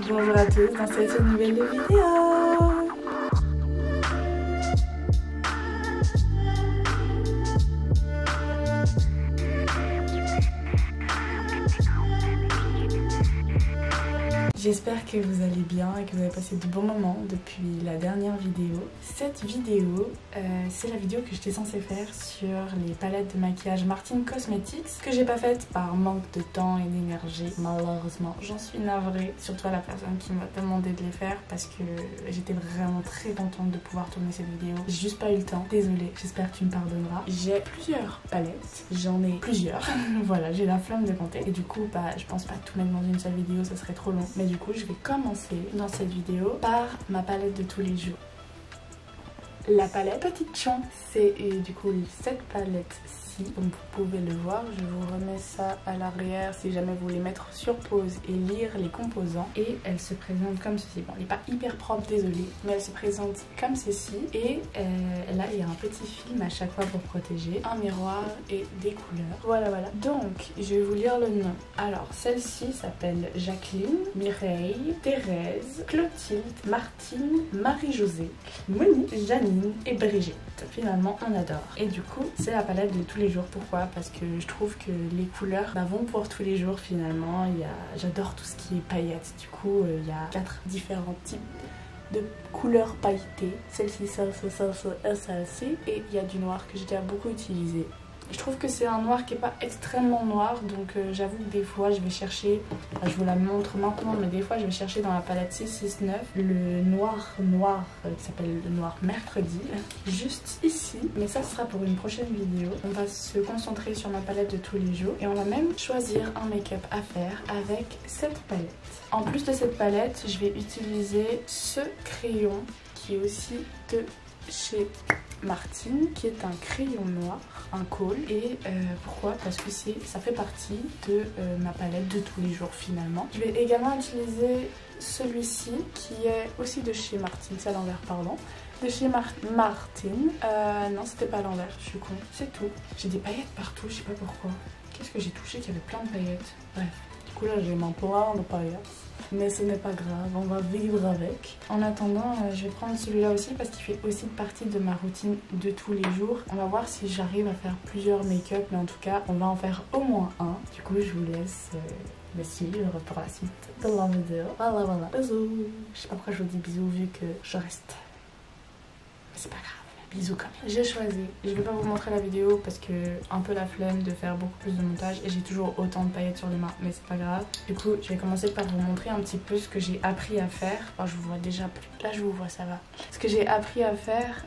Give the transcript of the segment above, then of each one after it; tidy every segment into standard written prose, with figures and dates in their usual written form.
Bonjour à tous dans cette nouvelle vidéo. J'espère que vous allez bien et que vous avez passé de bons moments depuis la dernière vidéo. Cette vidéo, c'est la vidéo que j'étais censée faire sur les palettes de maquillage Martine Cosmetics que j'ai pas faite par manque de temps et d'énergie. Malheureusement, j'en suis navrée, surtout à la personne qui m'a demandé de les faire parce que j'étais vraiment très contente de pouvoir tourner cette vidéo. J'ai juste pas eu le temps, désolée, j'espère que tu me pardonneras. J'ai plusieurs palettes, j'en ai plusieurs, voilà, j'ai la flamme de compter et du coup, je pense pas tout mettre dans une seule vidéo, ça serait trop long. Mais du coup, je vais commencer dans cette vidéo par ma palette de tous les jours. La palette Petite Chon, c'est du coup cette palette-ci, comme vous pouvez le voir. Je vous remets ça à l'arrière si jamais vous voulez mettre sur pause et lire les composants. Et elle se présente comme ceci. Bon, elle n'est pas hyper propre, désolée, mais elle se présente comme ceci. Et là, il y a un petit film à chaque fois pour protéger, un miroir et des couleurs. Voilà, voilà. Donc, je vais vous lire le nom. Alors, celle-ci s'appelle Jacqueline, Mireille, Thérèse, Clotilde, Martine, Marie-Josée, Monique, Janine et Brigitte. Finalement, on adore. Et du coup, c'est la palette de tous les jours. Pourquoi? Parce que je trouve que les couleurs vont pour tous les jours finalement. J'adore tout ce qui est paillettes. Du coup, il y a 4 différents types de couleurs pailletées. Celle-ci, celle-ci. Et il y a du noir que j'ai déjà beaucoup utilisé. Je trouve que c'est un noir qui n'est pas extrêmement noir, donc j'avoue que des fois je vais chercher, je vous la montre maintenant, mais des fois je vais chercher dans la palette 669 le noir qui s'appelle le noir mercredi, juste ici, mais ça sera pour une prochaine vidéo. On va se concentrer sur ma palette de tous les jours et on va même choisir un make-up à faire avec cette palette. En plus de cette palette, je vais utiliser ce crayon qui est aussi de chez Martine, qui est un crayon noir, un col. Et pourquoi? Parce que ça fait partie de ma palette de tous les jours finalement. Je vais également utiliser celui-ci qui est aussi de chez Martine, c'est à l'envers, pardon. De chez Martine. Non, c'était pas à l'envers, je suis con. C'est tout. J'ai des paillettes partout, je sais pas pourquoi. Qu'est-ce que j'ai touché qu'il y avait plein de paillettes? Bref. Du coup là j'ai mon plein de paillettes. Mais ce n'est pas grave, on va vivre avec. En attendant, je vais prendre celui-là aussi parce qu'il fait aussi partie de ma routine de tous les jours. On va voir si j'arrive à faire plusieurs make-up, mais en tout cas, on va en faire au moins un. Du coup, je vous laisse me suivre pour la suite de la vidéo. Voilà, voilà. Bisous. Je sais pas pourquoi je vous dis bisous vu que je reste. Mais c'est pas grave. Bisous quand même. J'ai choisi, je vais pas vous montrer la vidéo parce que un peu la flemme de faire beaucoup plus de montage et j'ai toujours autant de paillettes sur les mains, mais c'est pas grave. Du coup, je vais commencer par vous montrer un petit peu ce que j'ai appris à faire. Enfin, je vous vois déjà plus. Là, je vous vois, ça va. Ce que j'ai appris à faire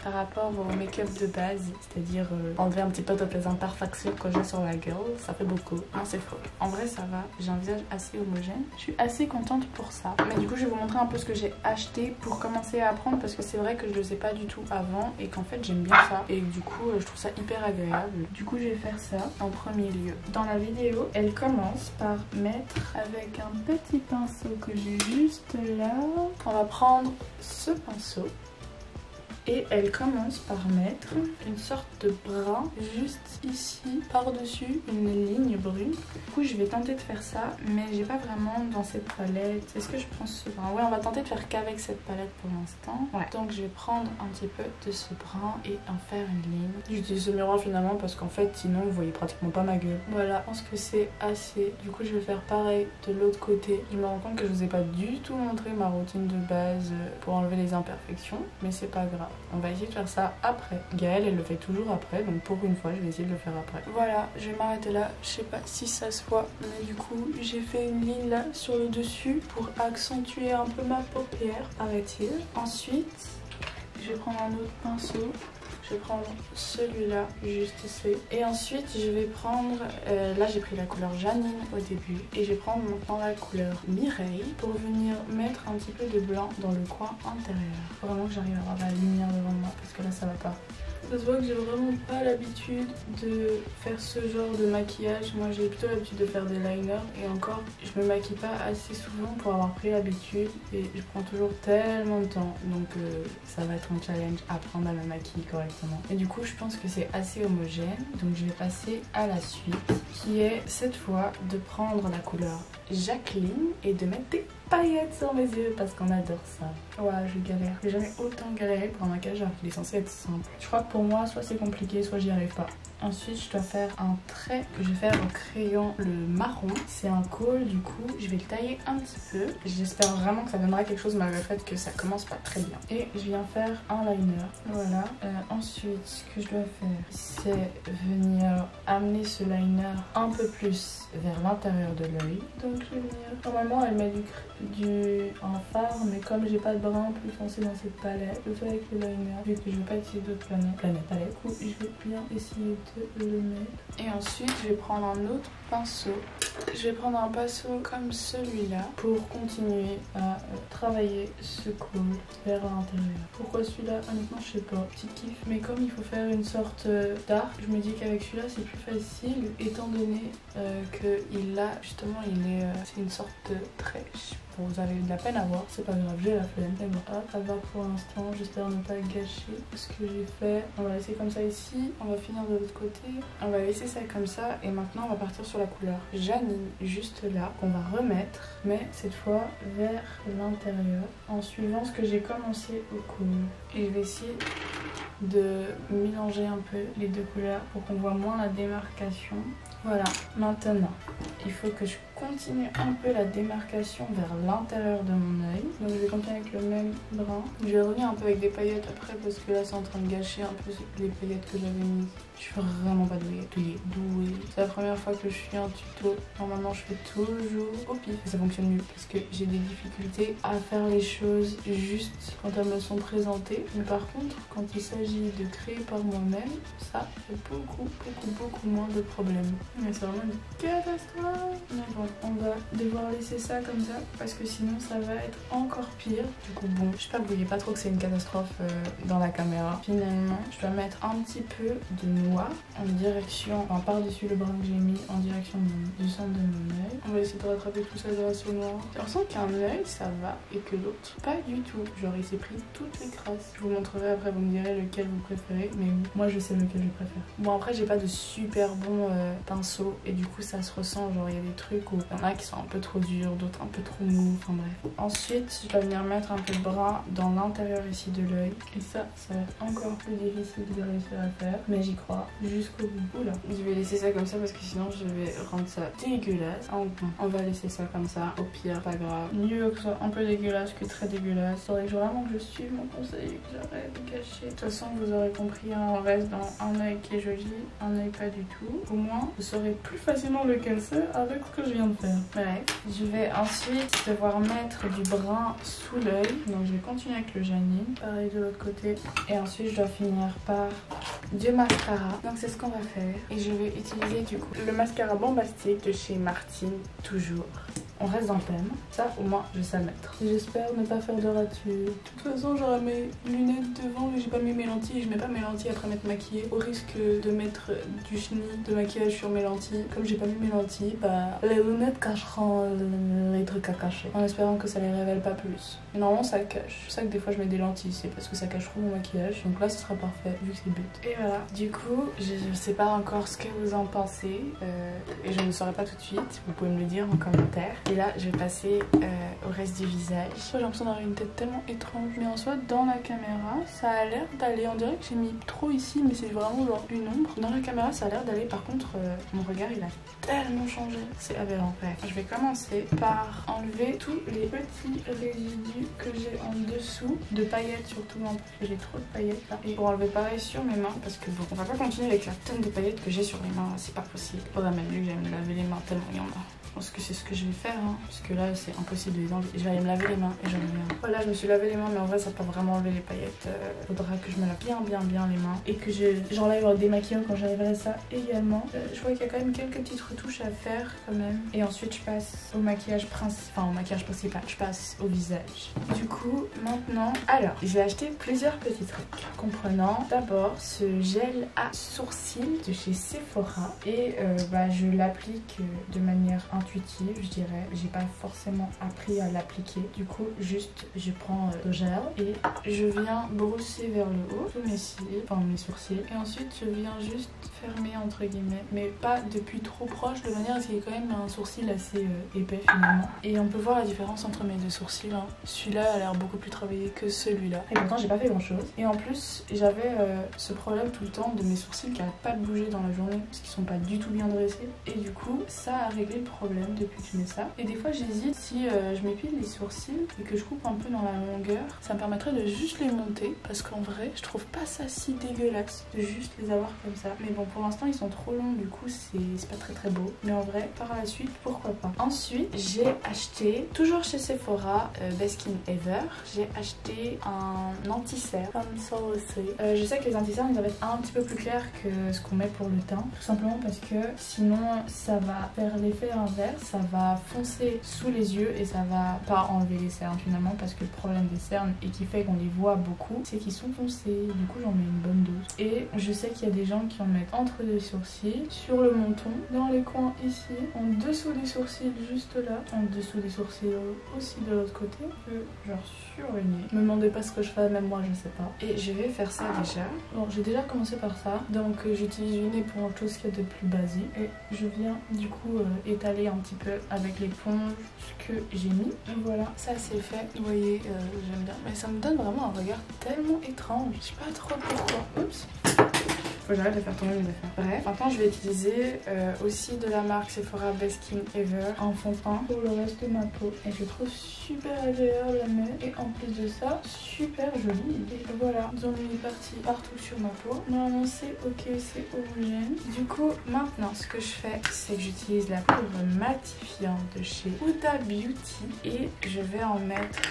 par rapport au make-up de base, c'est-à-dire enlever un petit peu toutes les imperfections que j'ai sur la gueule. Ça fait beaucoup. Non, c'est faux. En vrai, ça va. J'ai un visage assez homogène. Je suis assez contente pour ça. Mais du coup, je vais vous montrer un peu ce que j'ai acheté pour commencer à apprendre parce que c'est vrai que je le sais pas du tout avant. Et qu'en fait j'aime bien ça et du coup je trouve ça hyper agréable. Du coup je vais faire ça en premier lieu. Dans la vidéo elle commence par mettre avec un petit pinceau que j'ai juste là. On va prendre ce pinceau et elle commence par mettre une sorte de brun juste ici par-dessus une ligne brune. Du coup je vais tenter de faire ça mais j'ai pas vraiment dans cette palette. Est-ce que je prends ce brun? Ouais, on va tenter de faire qu'avec cette palette pour l'instant. Ouais, donc je vais prendre un petit peu de ce brun et en faire une ligne. J'utilise ce miroir finalement parce qu'en fait sinon vous voyez pratiquement pas ma gueule. Voilà, je pense que c'est assez. Du coup je vais faire pareil de l'autre côté. Je me rends compte que je vous ai pas du tout montré ma routine de base pour enlever les imperfections, mais c'est pas grave. On va essayer de faire ça après. Gaëlle, elle le fait toujours après, donc pour une fois, je vais essayer de le faire après. Voilà, je vais m'arrêter là. Je sais pas si ça se voit, mais du coup, j'ai fait une ligne là sur le dessus pour accentuer un peu ma paupière, paraît-il. Ensuite, je vais prendre un autre pinceau. Je vais prendre celui-là, juste ici. Et ensuite, je vais prendre... là, j'ai pris la couleur Janine au début. Et je vais prendre maintenant la couleur Mireille pour venir mettre un petit peu de blanc dans le coin intérieur. Faut vraiment que j'arrive à avoir la lumière devant moi parce que là, ça va pas. Ça se voit que j'ai vraiment pas l'habitude de faire ce genre de maquillage. Moi j'ai plutôt l'habitude de faire des liners et encore je me maquille pas assez souvent pour avoir pris l'habitude et je prends toujours tellement de temps, donc ça va être un challenge apprendre à me maquiller correctement. Et du coup je pense que c'est assez homogène, donc je vais passer à la suite qui est cette fois de prendre la couleur Jacqueline et de mettre des paillettes sur mes yeux parce qu'on adore ça. Ouais, je galère. J'ai jamais autant galéré pour un maquillage alors qu'il est censé être simple. Je crois que pour moi, soit c'est compliqué, soit j'y arrive pas. Ensuite, je dois faire un trait que je vais faire au crayon le marron. C'est un col, du coup, je vais le tailler un petit peu. J'espère vraiment que ça donnera quelque chose malgré le fait que ça commence pas très bien. Et je viens faire un liner. Voilà. Ensuite, ce que je dois faire, c'est venir amener ce liner un peu plus vers l'intérieur de l'œil. Donc, je vais venir... Normalement, elle met un fard, mais comme j'ai pas de brin plus foncé dans cette palette, je le fais avec le liner. Vu que je veux pas utiliser d'autres palettes. Du coup, je vais bien essayer de le mettre. Et ensuite, je vais prendre un autre pinceau. Je vais prendre un pinceau comme celui-là pour continuer à travailler ce col vers l'intérieur. Pourquoi celui-là? Honnêtement, je sais pas. Petit kiff. Mais comme il faut faire une sorte d'arc, je me dis qu'avec celui-là, c'est plus facile étant donné que justement, c'est une sorte de trait. Bon, vous avez de la peine à voir, c'est pas grave, j'ai la flemme. Mais bon, hop, ça va pour l'instant. J'espère ne pas gâcher ce que j'ai fait. On va laisser comme ça ici. On va finir de l'autre côté. On va laisser ça comme ça. Et maintenant, on va partir sur la couleur Janine, juste là, qu'on va remettre. Mais cette fois, vers l'intérieur. En suivant ce que j'ai commencé au col. Et je vais essayer de mélanger un peu les deux couleurs pour qu'on voit moins la démarcation. Voilà, maintenant, il faut que je continue un peu la démarcation vers l'intérieur de mon œil. Donc je vais continuer avec le même brin. Je vais revenir un peu avec des paillettes après parce que là c'est en train de gâcher un peu les paillettes que j'avais mises. Je suis vraiment pas douée. C'est la première fois que je fais un tuto. Normalement je fais toujours au pif et ça fonctionne mieux parce que j'ai des difficultés à faire les choses juste quand elles me sont présentées. Mais par contre, quand il s'agit de créer par moi-même, ça fait beaucoup moins de problèmes. Mais c'est vraiment une catastrophe. Mais bon, on va devoir laisser ça comme ça parce que sinon ça va être encore pire. Du coup bon, j'espère que vous voyez pas trop que c'est une catastrophe dans la caméra. Finalement, je dois mettre un petit peu de noir en direction, enfin par-dessus le brin que j'ai mis en direction du centre de mon œil. On va essayer de rattraper tout ça grâce au noir. J'ai l'impression qu'un œil ça va et que l'autre pas du tout. Genre il s'est pris toutes les crasses. Je vous montrerai après, vous me direz lequel vous préférez. Mais moi je sais lequel je préfère. Bon après j'ai pas de super bon pinceau et du coup ça se ressent. Genre il y a des trucs où il y en a qui sont un peu trop durs, d'autres un peu trop mous, enfin bref. Ensuite je vais venir mettre un peu de brun dans l'intérieur ici de l'œil. Et ça va être encore plus difficile de réussir à faire. Mais j'y crois jusqu'au bout. Oula. Je vais laisser ça comme ça parce que sinon je vais rendre ça dégueulasse. On va laisser ça comme ça. Au pire, pas grave. Mieux que ce soit un peu dégueulasse que très dégueulasse. Il faudrait vraiment que je suive mon conseil et que j'arrête de cacher. De toute façon, vous aurez compris, hein, on reste dans un œil qui est joli, un œil pas du tout. Au moins, vous saurez plus facilement lequel c'est avec ce que je viens de faire. Bref. Je vais ensuite devoir mettre du brun sous l'œil. Donc je vais continuer avec le Janine. Pareil de l'autre côté. Et ensuite, je dois finir par du mascara. Donc c'est ce qu'on va faire. Et je vais utiliser du coup le mascara bombastique de chez Martine, toujours. On reste dans le thème. Ça, au moins, je sais le mettre. J'espère ne pas faire de rature. De toute façon, j'aurai mes lunettes devant, mais j'ai pas mis mes lentilles. Je mets pas mes lentilles après m'être maquillée. Au risque de mettre du chenille de maquillage sur mes lentilles. Comme j'ai pas mis mes lentilles, bah les lunettes cacheront les trucs à cacher. En espérant que ça les révèle pas plus. Mais normalement, ça cache. C'est pour ça que des fois, je mets des lentilles. C'est parce que ça cache trop mon maquillage. Donc là, ce sera parfait, vu que c'est le but. Et voilà. Du coup, je sais pas encore ce que vous en pensez. Et je ne saurai pas tout de suite. Vous pouvez me le dire en commentaire. Et là, je vais passer au reste du visage. J'ai l'impression d'avoir une tête tellement étrange. Mais en soi, dans la caméra, ça a l'air d'aller. On dirait que j'ai mis trop ici, mais c'est vraiment genre une ombre. Dans la caméra, ça a l'air d'aller. Par contre, mon regard, il a tellement changé. C'est aberrant. Bref, je vais commencer par enlever tous les petits résidus que j'ai en dessous. De paillettes surtout, parce que j'ai trop de paillettes là. Et pour enlever pareil sur mes mains, parce que bon, on va pas continuer avec la tonne de paillettes que j'ai sur les mains. C'est pas possible. Faudrait même mieux que j'aille me laver les mains tellement il y en a. Je pense que c'est ce que je vais faire, hein, parce que là c'est impossible de les enlever. Je vais aller me laver les mains et j'en reviens. Voilà, je me suis lavé les mains, mais en vrai ça n'a pas vraiment enlevé les paillettes. Faudra que je me lave bien les mains et que j'enlève des maquillants quand j'arriverai à ça également. Je vois qu'il y a quand même quelques petites retouches à faire quand même. Et ensuite je passe au maquillage principal, enfin au maquillage principal, je passe au visage. Du coup, maintenant, alors j'ai acheté plusieurs petits trucs, comprenant d'abord ce gel à sourcils de chez Sephora et je l'applique de manière interne intuitive, je dirais. J'ai pas forcément appris à l'appliquer. Du coup, juste je prends le gel et je viens brosser vers le haut tous mes cils, enfin mes sourcils. Et ensuite, je viens juste fermer entre guillemets, mais pas depuis trop proche de manière à ce qu'il y ait quand même un sourcil assez épais finalement. Et on peut voir la différence entre mes deux sourcils. Hein. Celui-là a l'air beaucoup plus travaillé que celui-là. Et pourtant, j'ai pas fait grand chose. Et en plus, j'avais ce problème tout le temps de mes sourcils qui n'arrêtent pas de bouger dans la journée parce qu'ils sont pas du tout bien dressés. Et du coup, ça a réglé le problème depuis que je mets ça. Et des fois, j'hésite si je m'épile les sourcils et que je coupe un peu dans la longueur, ça me permettrait de juste les monter parce qu'en vrai, je trouve pas ça si dégueulasse de juste les avoir comme ça. Mais bon, pour l'instant, ils sont trop longs, du coup, c'est pas très beau. Mais en vrai, par la suite, pourquoi pas. Ensuite, j'ai acheté, toujours chez Sephora, Best Skin Ever, j'ai acheté un anti-cerne comme ça aussi. Je sais que les anti-cernes, ils doivent être un petit peu plus clairs que ce qu'on met pour le teint. Tout simplement parce que sinon, ça va faire l'effet inverse, ça va foncer sous les yeux et ça va pas enlever les cernes finalement, parce que le problème des cernes et qui fait qu'on les voit beaucoup, c'est qu'ils sont foncés. Du coup, j'en mets une bonne dose. Et je sais qu'il y a des gens qui en mettent entre les sourcils, sur le menton, dans les coins ici, en dessous des sourcils juste là, en dessous des sourcils aussi de l'autre côté, genre sur le nez. Me demandez pas ce que je fais, même moi je sais pas. Et je vais faire ça déjà. Bon, j'ai déjà commencé par ça, donc j'utilise une éponge, tout ce qu'il y a de plus basique, et je viens du coup étaler un petit peu avec l'éponge ce que j'ai mis. Et voilà, ça c'est fait. Vous voyez, j'aime bien, mais ça me donne vraiment un regard tellement étrange. Je sais pas trop pourquoi. Oups. Faut que j'arrête de faire tomber mes affaires. Bref, maintenant je vais utiliser aussi de la marque Sephora Best Skin Ever en fond de teint pour le reste de ma peau. Et je trouve super agréable à mettre. Et en plus de ça, super joli. Et voilà, ils ont mis une partie partout sur ma peau. Normalement c'est ok, c'est homogène. Du coup, maintenant ce que je fais, c'est que j'utilise la poudre matifiante de chez Huda Beauty. Et je vais en mettre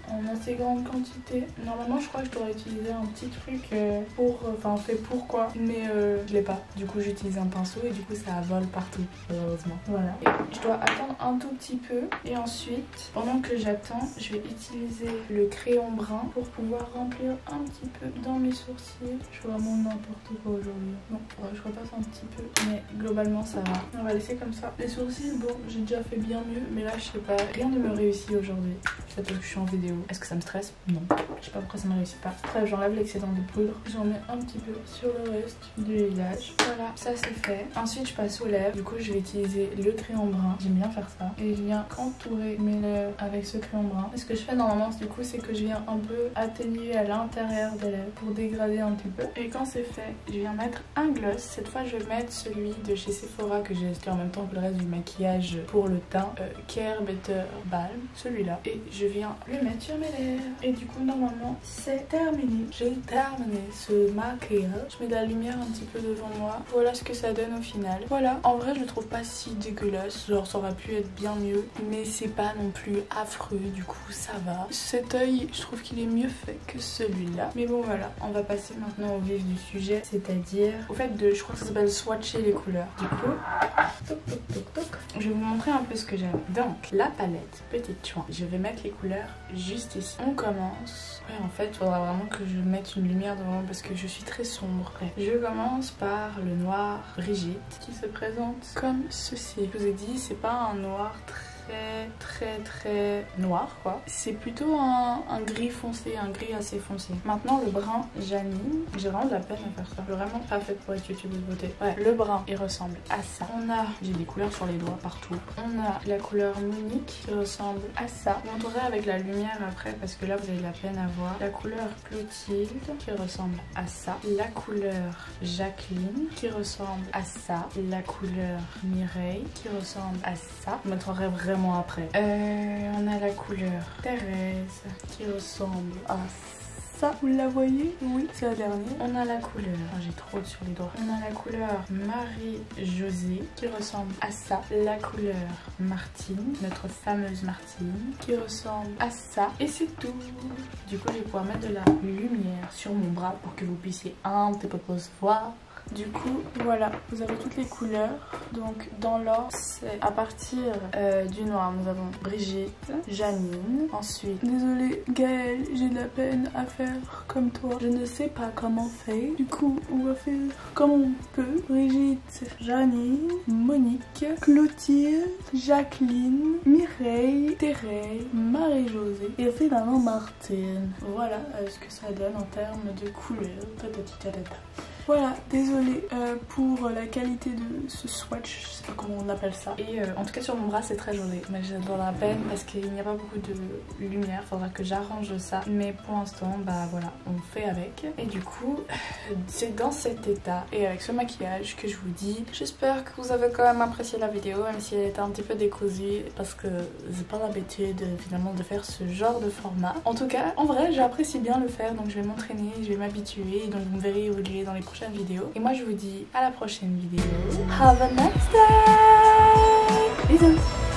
en assez grande quantité. Normalement je crois que je devrais utiliser un petit truc fait pour quoi, mais je l'ai pas. Du coup j'utilise un pinceau et du coup ça vole partout, heureusement. Voilà. Et je dois attendre un tout petit peu et ensuite, pendant que j'attends, je vais utiliser le crayon brun pour pouvoir remplir un petit peu dans mes sourcils. Je fais vraiment n'importe quoi aujourd'hui. Bon, je repasse un petit peu, mais globalement ça va. On va laisser comme ça. Les sourcils, bon, j'ai déjà fait bien mieux, mais là je sais pas, rien ne me réussit aujourd'hui. C'est parce que je suis en vidéo. Est-ce que ça me stresse? Non. Je sais pas pourquoi ça me réussit pas. Bref, j'enlève l'excédent de poudre. J'en mets un petit peu sur le reste du visage. Voilà, ça c'est fait. Ensuite, je passe aux lèvres. Du coup, je vais utiliser le crayon brun. J'aime bien faire ça. Et je viens contourer mes lèvres avec ce crayon brun. Et ce que je fais normalement, du coup, c'est que je viens un peu atténuer à l'intérieur des lèvres pour dégrader un petit peu. Et quand c'est fait, je viens mettre un gloss. Cette fois, je vais mettre celui de chez Sephora que j'ai acheté en même temps que le reste du maquillage pour le teint. Care Better Balm. Celui-là. Et je viens le mettre sur mes lèvres. Et du coup, normalement, c'est terminé. J'ai terminé ce maquillage. Je mets de la lumière un petit peu devant moi. Voilà ce que ça donne au final. Voilà, en vrai je le trouve pas si dégueulasse. Genre ça aurait pu être bien mieux, mais c'est pas non plus affreux, du coup ça va. Cet œil, je trouve qu'il est mieux fait que celui-là. Mais bon voilà, on va passer maintenant au vif du sujet, c'est-à-dire au fait de, je crois que ça s'appelle swatcher les couleurs. Du coup, toc toc toc toc. Je vais vous montrer un peu ce que j'ai. Donc la palette, petite chouin. Je vais mettre les couleurs juste ici. On commence. Ouais, en fait, il faudra vraiment que je mette une lumière devant parce que je suis très sombre. Bref, je commence par le noir Brigitte qui se présente comme ceci. Je vous ai dit, c'est pas un noir très noir quoi. C'est plutôt un gris foncé, un gris assez foncé. Maintenant le brun Janine, j'ai vraiment de la peine à faire ça. Vraiment pas fait pour être youtubeuse beauté. Ouais, le brun il ressemble à ça. On a, j'ai des couleurs sur les doigts partout. On a la couleur Monique qui ressemble à ça. Je montrerai avec la lumière après parce que là vous avez de la peine à voir. La couleur Clotilde qui ressemble à ça. La couleur Jacqueline qui ressemble à ça. La couleur Mireille qui ressemble à ça. Je montrerai vraiment après. On a la couleur Thérèse qui ressemble à ça. Vous la voyez? Oui, c'est la dernière. On a la couleur, j'ai trop sur les doigts. On a la couleur Marie-Josée qui ressemble à ça. La couleur Martine, notre fameuse Martine, qui ressemble à ça. Et c'est tout. Du coup, je vais pouvoir mettre de la lumière sur mon bras pour que vous puissiez un petit peu voir Du coup, voilà, vous avez toutes les couleurs. Donc dans l'ordre, c'est à partir du noir, nous avons Brigitte, Janine. Ensuite, désolée Gaëlle, j'ai de la peine à faire comme toi. Je ne sais pas comment faire. Du coup, on va faire comme on peut. Brigitte, Janine, Monique, Clotilde, Jacqueline, Mireille, Thérèse, Marie-Josée et finalement Martine. Voilà ce que ça donne en termes de couleurs. Tatati tatata. Voilà, désolée pour la qualité de ce swatch, je sais pas comment on appelle ça. Et en tout cas sur mon bras c'est très joli, mais j'ai de la peine parce qu'il n'y a pas beaucoup de lumière, faudra que j'arrange ça. Mais pour l'instant, bah voilà, on fait avec. Et du coup, c'est dans cet état et avec ce maquillage que je vous dis. J'espère que vous avez quand même apprécié la vidéo, même si elle était un petit peu décousue, parce que j'ai pas l'habitude finalement de faire ce genre de format. En tout cas, en vrai, j'apprécie bien le faire, donc je vais m'entraîner, je vais m'habituer, donc vous me verrez évoluer dans les prochaines vidéos. Et moi je vous dis à la prochaine vidéo. Have a nice day. Bisous.